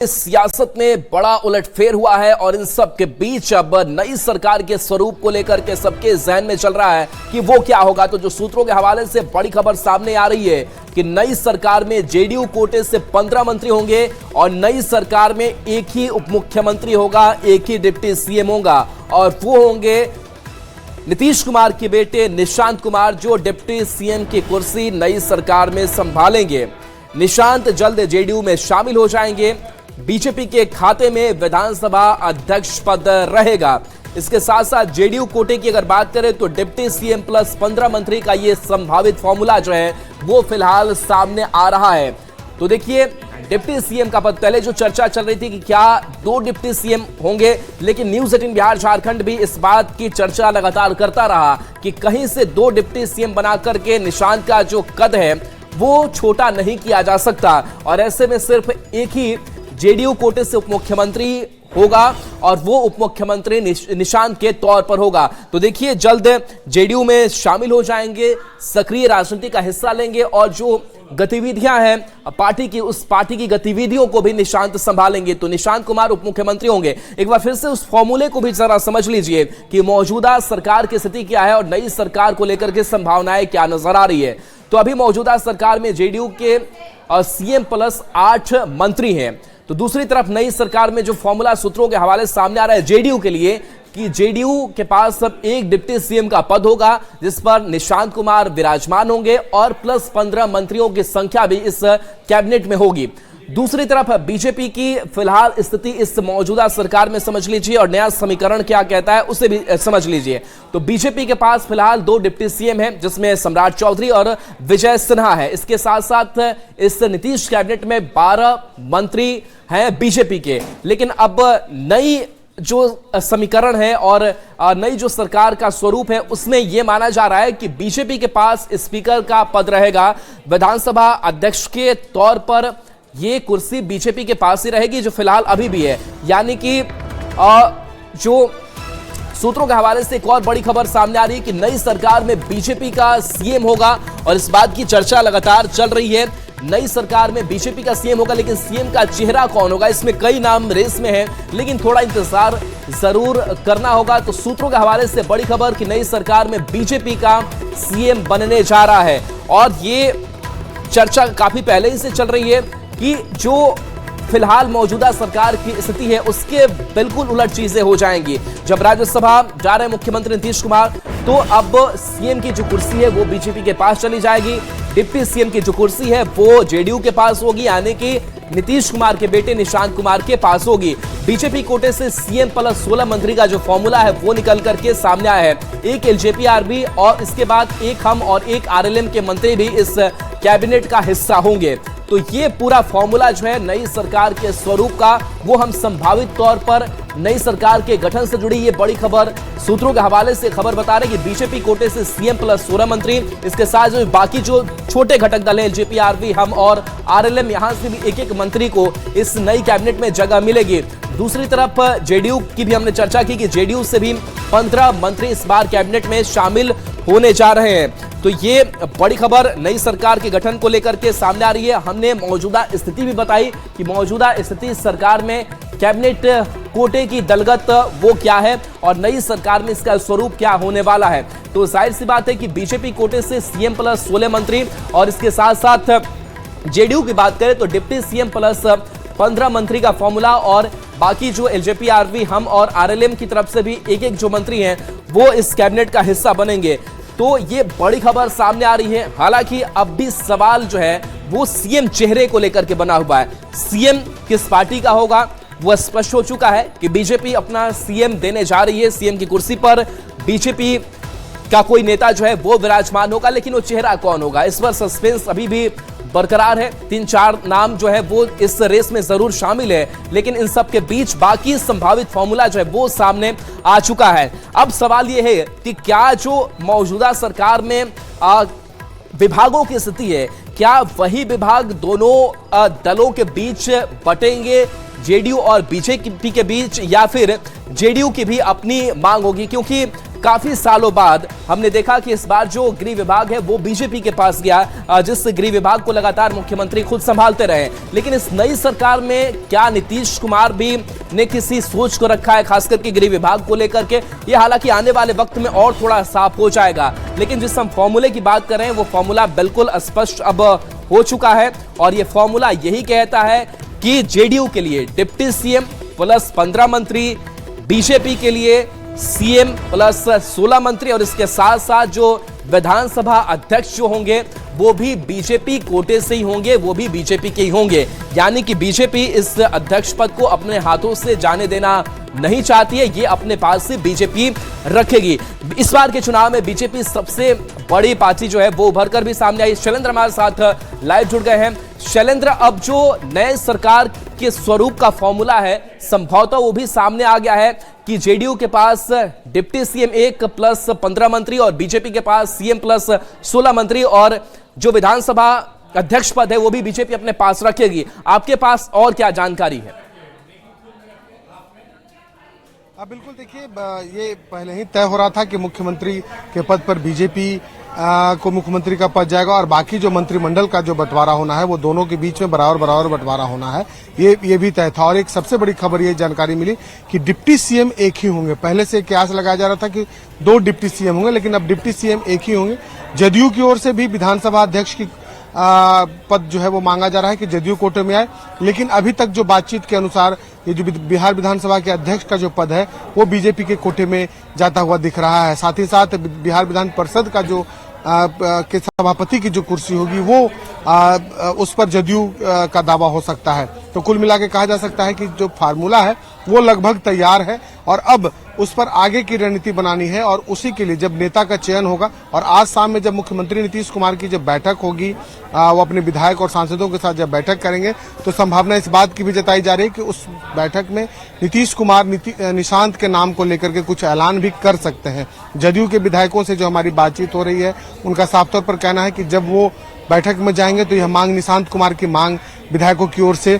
सियासत में बड़ा उलटफेर हुआ है और इन सब के बीच अब नई सरकार के स्वरूप को लेकर के सबके जहन में चल रहा है कि वो क्या होगा। तो जो सूत्रों के हवाले से बड़ी खबर सामने आ रही है कि नई सरकार में जेडीयू कोटे से 15 मंत्री होंगे और नई सरकार में एक ही उप मुख्यमंत्री होगा, एक ही डिप्टी सीएम होगा और वो होंगे नीतीश कुमार के बेटे निशांत कुमार, जो डिप्टी सीएम की कुर्सी नई सरकार में संभालेंगे। निशांत जल्द जेडीयू में शामिल हो जाएंगे। बीजेपी के खाते में विधानसभा अध्यक्ष पद रहेगा। इसके साथ साथ जेडीयू कोटे की अगर बात करें तो डिप्टी सीएम प्लस 15 मंत्री का ये संभावित फॉर्मूला जो है वो फिलहाल सामने आ रहा है। तो देखिए, डिप्टी सीएम का पद, पहले जो चर्चा चल रही थी कि क्या 2 डिप्टी सीएम होंगे, लेकिन न्यूज़ 18 बिहार झारखंड भी इस बात की चर्चा लगातार करता रहा कि कहीं से 2 डिप्टी सीएम बना करके निशांत का जो कद है वो छोटा नहीं किया जा सकता और ऐसे में सिर्फ एक ही जेडीयू कोटे से उप मुख्यमंत्री होगा और वो उप मुख्यमंत्री निशांत के तौर पर होगा। तो देखिए, जल्द जेडीयू में शामिल हो जाएंगे, सक्रिय राजनीति का हिस्सा लेंगे और जो गतिविधियां हैं पार्टी की, उस पार्टी की गतिविधियों को भी निशांत संभालेंगे। तो निशांत कुमार उप मुख्यमंत्री होंगे। एक बार फिर से उस फॉर्मूले को भी जरा समझ लीजिए कि मौजूदा सरकार की स्थिति क्या है और नई सरकार को लेकर के संभावनाएं क्या नजर आ रही है। तो अभी मौजूदा सरकार में जेडीयू के सीएम प्लस 8 मंत्री हैं। तो दूसरी तरफ नई सरकार में जो फॉर्मूला सूत्रों के हवाले सामने आ रहा है जेडीयू के लिए कि जेडीयू के पास अब एक डिप्टी सीएम का पद होगा जिस पर निशांत कुमार विराजमान होंगे और प्लस 15 मंत्रियों की संख्या भी इस कैबिनेट में होगी। दूसरी तरफ बीजेपी की फिलहाल स्थिति इस मौजूदा सरकार में समझ लीजिए और नया समीकरण क्या कहता है उसे भी समझ लीजिए। तो बीजेपी के पास फिलहाल 2 डिप्टी सीएम हैं जिसमें सम्राट चौधरी और विजय सिन्हा है। इसके साथ साथ इस नीतीश कैबिनेट में 12 मंत्री हैं बीजेपी के। लेकिन अब नई जो समीकरण है और नई जो सरकार का स्वरूप है उसमें यह माना जा रहा है कि बीजेपी के पास स्पीकर का पद रहेगा। विधानसभा अध्यक्ष के तौर पर ये कुर्सी बीजेपी के पास ही रहेगी जो फिलहाल अभी भी है। यानी कि जो सूत्रों के हवाले से एक और बड़ी खबर सामने आ रही है कि नई सरकार में बीजेपी का सीएम होगा और इस बात की चर्चा लगातार चल रही है। नई सरकार में बीजेपी का सीएम होगा, लेकिन सीएम का चेहरा कौन होगा, इसमें कई नाम रेस में हैं, लेकिन थोड़ा इंतजार जरूर करना होगा। तो सूत्रों के हवाले से बड़ी खबर कि नई सरकार में बीजेपी का सीएम बनने जा रहा है और ये चर्चा काफी पहले ही से चल रही है कि जो फिलहाल मौजूदा सरकार की स्थिति है उसके बिल्कुल उलट चीजें हो जाएंगी। जब राज्यसभा जा रहे मुख्यमंत्री नीतीश कुमार तो अब सीएम की जो कुर्सी है वो बीजेपी के पास चली जाएगी। डिप्टी सीएम की जो कुर्सी है वो जेडीयू के पास होगी, यानी कि नीतीश कुमार के बेटे निशांत कुमार के पास होगी। बीजेपी कोटे से सीएम प्लस 16 मंत्री का जो फॉर्मूला है वो निकल करके सामने आया है। एक एलजेपीआरबी और इसके बाद एक हम और एक आरएलएम के मंत्री भी इस कैबिनेट का हिस्सा होंगे। तो ये पूरा फॉर्मूला जो है नई सरकार के स्वरूप का, वो हम संभावित तौर पर नई सरकार के गठन से जुड़ी ये बड़ी खबर सूत्रों के हवाले से खबर बता रहे हैं कि बीजेपी कोटे से सीएम प्लस 16 मंत्री, इसके साथ जो बाकी जो छोटे घटक दल है एलजेपीआरबी, हम और आरएलएम, यहां से भी एक-एक मंत्री को इस नई कैबिनेट में जगह मिलेगी। दूसरी तरफ जेडीयू की भी हमने चर्चा की कि जेडीयू से भी 15 मंत्री इस बार कैबिनेट में शामिल होने जा रहे हैं। तो ये बड़ी खबर नई सरकार के गठन को लेकर के सामने आ रही है। हमने मौजूदा स्थिति भी बताई कि मौजूदा स्थिति सरकार में कैबिनेट कोटे की दलगत वो क्या है और नई सरकार में इसका स्वरूप क्या होने वाला है। तो जाहिर सी बात है कि बीजेपी कोटे से सीएम प्लस 16 मंत्री और इसके साथ साथ जेडीयू की बात करें तो डिप्टी सीएम प्लस 15 मंत्री का फॉर्मूला और बाकी जो एलजेपीआरबी, हम और आरएलएम की तरफ से भी एक-एक जो मंत्री हैं वो इस कैबिनेट का हिस्सा बनेंगे। तो ये बड़ी खबर सामने आ रही है। हालांकि अब भी सवाल जो है वो सीएम चेहरे को लेकर के बना हुआ है। सीएम किस पार्टी का होगा वो स्पष्ट हो चुका है कि बीजेपी अपना सीएम देने जा रही है। सीएम की कुर्सी पर बीजेपी का कोई नेता जो है वो विराजमान होगा, लेकिन वो चेहरा कौन होगा इस पर सस्पेंस अभी भी बरकरार है। 3-4 नाम जो है वो इस रेस में जरूर शामिल है, लेकिन इन सब के बीच बाकी संभावित फॉर्मूला जो है वो सामने आ चुका है। अब सवाल ये है कि क्या जो मौजूदा सरकार में विभागों की स्थिति है, क्या वही विभाग दोनों दलों के बीच बटेंगे, जेडीयू और बीजेपी के बीच, या फिर जेडीयू की भी अपनी मांग होगी? क्योंकि काफी सालों बाद हमने देखा कि इस बार जो गृह विभाग है वो बीजेपी के पास गया, जिस गृह विभाग को लगातार मुख्यमंत्री खुद संभालते रहे। लेकिन इस नई सरकार में क्या नीतीश कुमार भी ने किसी सोच को रखा है, खास करके गृह विभाग को लेकर के? ये हालांकि आने वाले वक्त में और थोड़ा साफ हो जाएगा, लेकिन जिस हम फॉर्मूले की बात कर रहे हैं वो फॉर्मूला बिल्कुल स्पष्ट अब हो चुका है। और ये फॉर्मूला यही कहता है कि जेडीयू के लिए डिप्टी सीएम प्लस 15 मंत्री, बीजेपी के लिए सीएम प्लस 16 मंत्री, और इसके साथ साथ जो विधानसभा अध्यक्ष जो होंगे वो भी बीजेपी कोटे से ही होंगे, वो भी बीजेपी के ही होंगे। यानी कि बीजेपी इस अध्यक्ष पद को अपने हाथों से जाने देना नहीं चाहती है, ये अपने पास से बीजेपी रखेगी। इस बार के चुनाव में बीजेपी सबसे बड़ी पार्टी जो है वो उभर कर भी सामने आई। शैलेंद्र हमारे साथ लाइव जुड़ गए हैं। शैलेंद्र, अब जो नए सरकार के स्वरूप का फॉर्मूला है संभवतः वो भी सामने आ गया है कि जेडीयू के पास डिप्टी सीएम 1 प्लस 15 मंत्री और बीजेपी के पास सीएम प्लस 16 मंत्री, और जो विधानसभा अध्यक्ष पद है वो भी बीजेपी अपने पास रखेगी। आपके पास और क्या जानकारी है? बिल्कुल, देखिए, ये पहले ही तय हो रहा था कि मुख्यमंत्री के पद पर बीजेपी को मुख्यमंत्री का पद जाएगा और बाकी जो मंत्रिमंडल का जो बंटवारा होना है वो दोनों के बीच में बराबर बंटवारा होना है, ये भी तय था। और एक सबसे बड़ी खबर ये जानकारी मिली कि डिप्टी सीएम एक ही होंगे। पहले से कयास लगाया जा रहा था कि 2 डिप्टी सीएम होंगे, लेकिन अब डिप्टी सीएम एक ही होंगे। जदयू की ओर से भी विधानसभा अध्यक्ष की पद जो है वो मांगा जा रहा है कि जदयू कोटे में आए, लेकिन अभी तक जो बातचीत के अनुसार ये जो बिहार विधानसभा के अध्यक्ष का जो पद है वो बीजेपी के कोटे में जाता हुआ दिख रहा है। साथ ही साथ बिहार विधान परिषद का जो के सभापति की जो कुर्सी होगी वो उस पर जदयू का दावा हो सकता है। तो कुल मिला के कहा जा सकता है कि जो फार्मूला है वो लगभग तैयार है और अब उस पर आगे की रणनीति बनानी है, और उसी के लिए जब नेता का चयन होगा और आज शाम में जब मुख्यमंत्री नीतीश कुमार की जब बैठक होगी, वो अपने विधायक और सांसदों के साथ जब बैठक करेंगे तो संभावना इस बात की भी जताई जा रही है कि उस बैठक में नीतीश कुमार निशांत के नाम को लेकर के कुछ ऐलान भी कर सकते हैं। जदयू के विधायकों से जो हमारी बातचीत हो रही है उनका साफ तौर पर कहना है कि जब वो बैठक में जाएंगे तो यह मांग, निशांत कुमार की मांग विधायकों की ओर से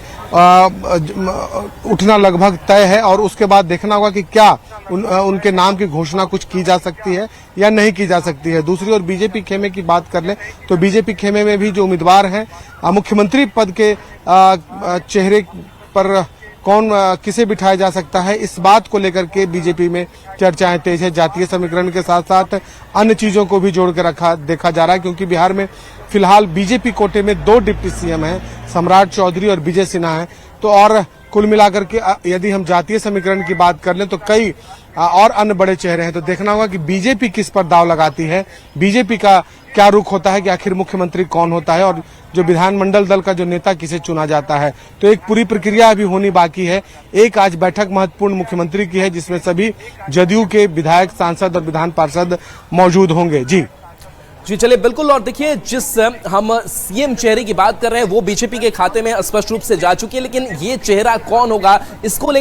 उठना लगभग तय है, और उसके बाद देखना होगा कि क्या उनके नाम की घोषणा कुछ की जा सकती है या नहीं की जा सकती है। दूसरी ओर बीजेपी खेमे की बात कर ले तो बीजेपी खेमे में भी जो उम्मीदवार हैं मुख्यमंत्री पद के चेहरे पर कौन किसे बिठाया जा सकता है, इस बात को लेकर के बीजेपी में चर्चाएं तेज है। जातीय समीकरण के साथ साथ अन्य चीजों को भी जोड़ कर देखा जा रहा है, क्योंकि बिहार में फिलहाल बीजेपी कोटे में 2 डिप्टी सीएम हैं, सम्राट चौधरी और विजय सिन्हा हैं। तो और कुल मिलाकर के यदि हम जातीय समीकरण की बात कर लें तो कई और अन्य बड़े चेहरे हैं। तो देखना होगा कि बीजेपी किस पर दाव लगाती है, बीजेपी का क्या रुख होता है कि आखिर मुख्यमंत्री कौन होता है और जो विधानमंडल दल का जो नेता किसे चुना जाता है। तो एक पूरी प्रक्रिया अभी होनी बाकी है। एक आज बैठक महत्वपूर्ण मुख्यमंत्री की है जिसमें सभी जदयू के विधायक, सांसद और विधान पार्षद मौजूद होंगे। जी चलिए, बिल्कुल। और देखिए, जिस हम सीएम चेहरे की बात कर रहे हैं वो बीजेपी के खाते में स्पष्ट रूप से जा चुकी है, लेकिन ये चेहरा कौन होगा इसको लेकर